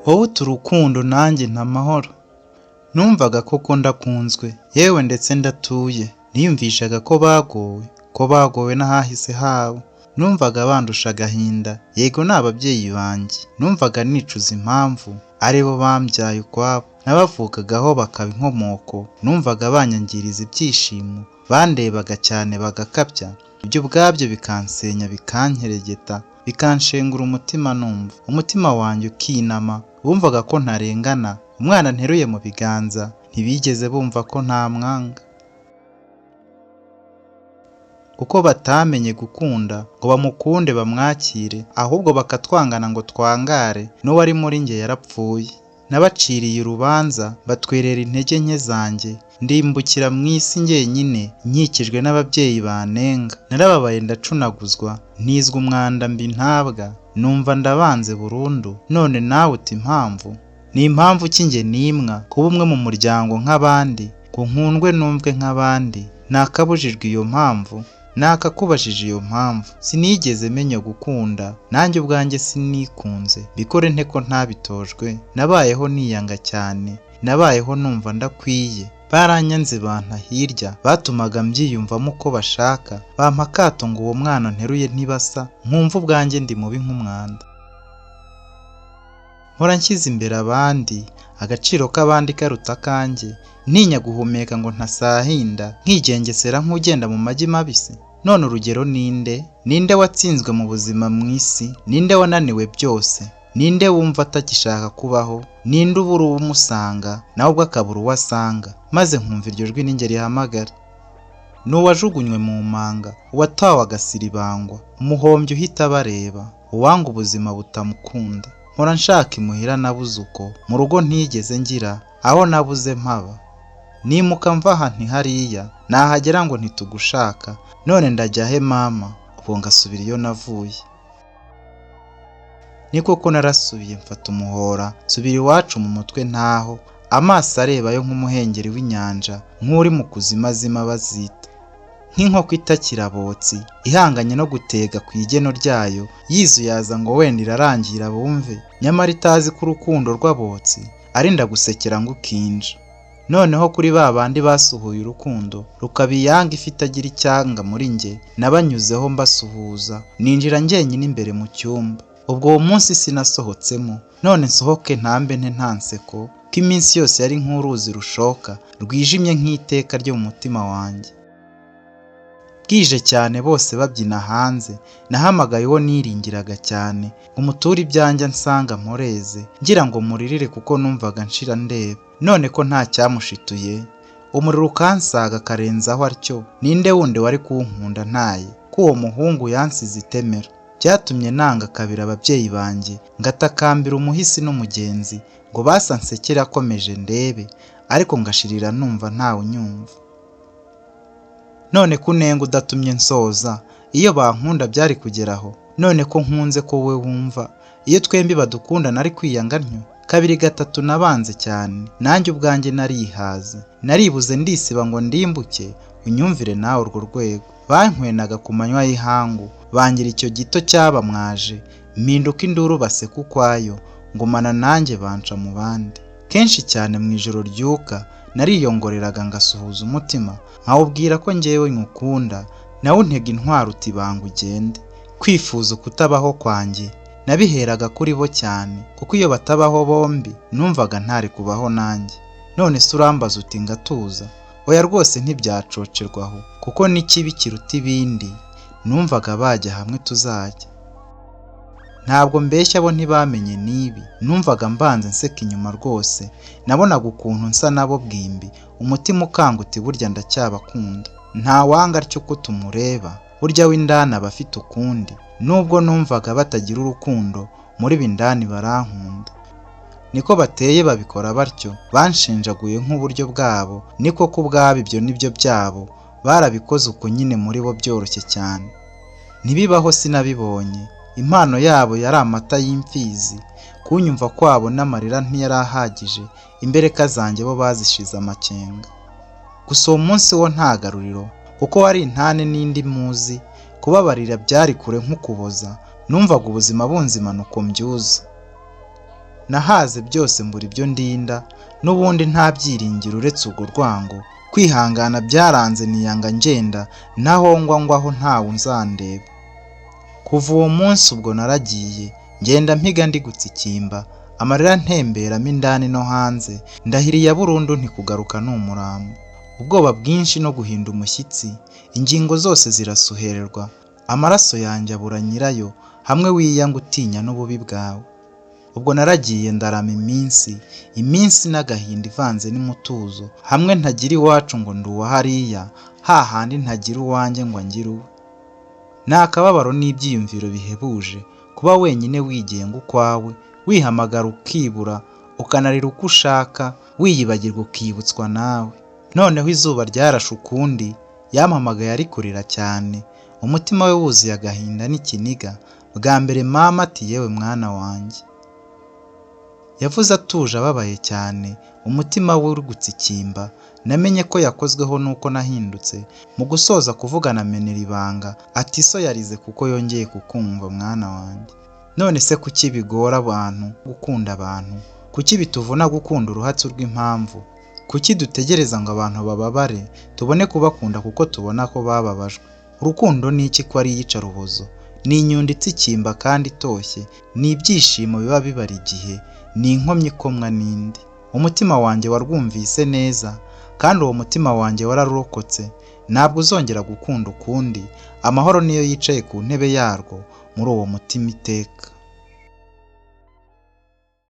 wowe urukundo nanjye ntamahoro. Numvaga koko ndakunzwe, yewe ndetse ndatuye. Niyumvishaga ko bagowe n'ahahise habo. Numvaga bandusha agahinda, yego ni ababyeyi banjye. Numvaga nicuza impamvu aribo bambyaye ukwabo. Nabavukagaho bakaba inkomoko. Numvaga banyangiriza ibyishimo, bandebaga cyane bagakabya. Ibyo ubwabyo bikansenya, bikankeregeta, bikanshengura umutima. Numva umutima wanjye ukinama. Bumvaga ko ntarengana. Umwana nteruye mu biganza, ntibigeze bumva ko nta mwanga. Kuko batamenye gukunda ngo bamukunde bamwakire, ahubwo bakatwangana ngo twangare. N'uwari muri njye yarapfuye. Nabaciriye urubanza, batwerera intege nke zanjye. Ndimbukira mu isi njyenyine, nkikijwe n'ababyeyi banenga. Narababaye ndacunaguzwa, ntizwa umwanda mbi ntabwa. Numva ndabanze burundu. None nawe uti impamvu? Ni impamvu ki njye nimwa kuba umwe mu muryango nk'abandi, ngo nkundwe numvwe nk'abandi? Nakabujijwe iyo mpamvu? Nakakubajije iyo mpamvu? Sinigeze menya gukunda, nanjye ubwanjye sinikunze. Bikore nte ko ntabitojwe? Nabayeho niyanga cyane, nabayeho numva ndakwiye. Baranyanze banta hirya, batumaga mbyiyumvamo uko bashaka. Bampa akato ngo uwo mwana nteruye ntibasa, nkumva ubwanjye ndi mubi nk'umwanda. Mpora nshyize imbere abandi, agaciro k'abandi karuta kanjye. Ntinya guhumeka ngo ntasahinda, nkigengesera nk'ugenda mu magi mabisi. None urugero ninde? Ninde watsinzwe mu buzima mu isi? Ninde wananiwe byose? Ninde wumva atagishaka kubaho? Ninde ubura umusanga, nawe ubwo akabura uwo asanga? Maze nkumva iryo jwi ninjye rihamagara. N'uwajugunywe mu manga, uwatawe agasiribangwa, umuhombyi uhita bareba, uwanga ubuzima butamukunda. Mpora nshaka imuhira nabuze uko, mu rugo ntigeze ngira, aho nabuze mpaba. Nimuka mva aha ntihariya, nahagera ngo ntitugushaka. None ndajya he mama? Ubwo ngasubira iyo navuye. Ni koko narasubiye mfata umuhora, nsubira iwacu mu mutwe ntaho. Amaso arebayo nk'umuhengeri w'inyanja, nk'uri mu kuzimazima bazita. Nk'inkoko itakirabotsi, ihanganye no gutega ku igeno ryayo, yizuyaza ngo wenda irarangira bumve, nyamara itazi ko urukundo rw'abotsi arinda gusekera ngo ukinja. Noneho kuri ba bandi basuhuye urukundo, rukaba iyanga ifite agira icyanga muri njye, nabanyuzeho mbasuhuza, ninjira njyenyine imbere mu cyumba. Ubwo uwo munsi sinasohotsemo, none nsohoke ntambe nte nta nseko, ko iminsi yose yari nk'uruzi rushoka, rwijimye nk'iteka ryo mu mutima wanjye. Bwije cyane bose babyina hanze, nahamagaye uwo niringiraga cyane, ngo muture ibyanjye nsanga mporeze, ngira ngo muririre kuko numvaga nshira ndeba. None ko nta cyamushituye, umuriro ukansaga karenzaho atyo. Ninde wundi wari kunkunda ntaye, ko uwo muhungu yansize itemera? Byatumye nanga kabira ababyeyi banjye, ngatakambira umuhisi n'umugenzi, ngo basansekera akomeje ndebe, ariko ngashirira numva ntawe unyumva. None kunenga udatumye nsoza, iyo bankunda byari kugeraho. None ko nkunze ko we wumva, iyo twembi badukunda nari kwiyanga ntyo. Kabiri gatatu nabanze cyane, nanjye ubwanjye narihaze. Naribuze ndisiba ngo ndimbuke, unyumvire nawe urwo rwego. Bankwenaga ku manywa y'ihangu, bangira icyo gito cyaba mwaje, mpinduka induru baseka ukwayo, ngumana nanjye banca mu bandi. Kenshi cyane mu ijoro ryuka, nariyongoreraga ngasuhuza umutima, nkawubwira ko njyewe nkukunda, nawe untega intwaro uti banga ugende. Kwifuza kutabaho kwanjye nabiheraga kuri bo cyane, kuko iyo batabaho bombi numvaga ntari kubaho nanjye. None se urambaza uti ngatuza? Oya rwose ntibyacocerwaho, kuko n'ikibi kiruta ibindi. Numvaga bajya hamwe tuzajya. Ntabwo mbeshya bo ntibamenye nibi, numvaga mbanze nseka inyuma rwose. Nabonaga ukuntu nsa nabo bwimbi, umutima ukanga uti burya ndacyabakunda. Nta wanga atyo ko tumureba, burya w'indani aba afite ukundi. Nubwo numvaga batagira urukundo, muri bindani barankunda. Niko bateye babikora batyo, banshinjaguye nk'uburyo bwabo, niko ko ubwabo ibyo nibyo byabo, barabikoze uko nyine muri bo byoroshye cyane. Ntibibaho sinabibonye, impano yabo yari amata y'imfizi, kunyumva kwabo n'amarira ntiyarahagije, imbereka zanjye bo bazishize amakenga. Gusa uwo munsi wo nta garuriro, kuko wari intane n'indi muzi, kubabarira byari kure nk'ukuboza. Numvaga ubuzima bunzimana uko mbyuza. nahaze byose mbura ibyo ndinda, n'ubundi nta byiringiro uretse urwo rwango, kwihangana byaranze niyanga ngenda, ntahongwa ngwaho ntawe unzandeba. Kuva uwo munsi ubwo naragiye, ngenda mpiga ndi gutsikimba, amarira ntemberamo indani no hanze, ndahiriye burundu ntikugaruka n'umurambo. Ubwoba bwinshi no guhinda umushyitsi, ingingo zose zirasuhererwa, amaraso yanjye abura nyirayo, hamwe wiyanga utinya n'ububi bwawe. Ubwo naragiye ndarama iminsi n'agahinda ivanze n'umutuzo, hamwe ntagira iwacu ngo nduwa hariya, hahandi ntagira uwanjye ngo angire uwe. Ni akababaro n'ibyiyumviro bihebuje kuba wenyine wigenga ukwawe, wihamagara ukibura, ukanarira uko ushaka, wiyibagirwa ukibutswa nawe. Noneho izuba ryarashe ukundi, yampamagaye ari kurira cyane, umutima we wuzuye agahinda n'ikiniga. Bwa mbere mama ati yewe mwana wanjye. Yavuze atuje ababaye cyane, umutima we uri gutsikimba. Namenye ko yakozweho nuko nahindutse. Mu gusoza kuvugana amenera ibanga ati so yarize kuko yongeye kukumva mwana wanjye. None se kuki bigora abantu gukunda abantu? Kuki bituvuna gukunda uruhatsi rw'impamvu? Kuki dutegereza ngo abantu bababare tubone kubakunda kuko tubona ko bababajwe? Urukundo ni iki ko ari iyicarubozo? Ni inyundo itsikimba kandi itoshye, ni ibyishimo biba bibara igihe, ni inkomyi ikomwa n'indi. Umutima wanjye warwumvise neza, kandi uwo mutima wanjye wararokotse. Ntabwo uzongera gukunda ukundi, amahoro niyo yicaye ku ntebe yarwo muri uwo mutima iteka.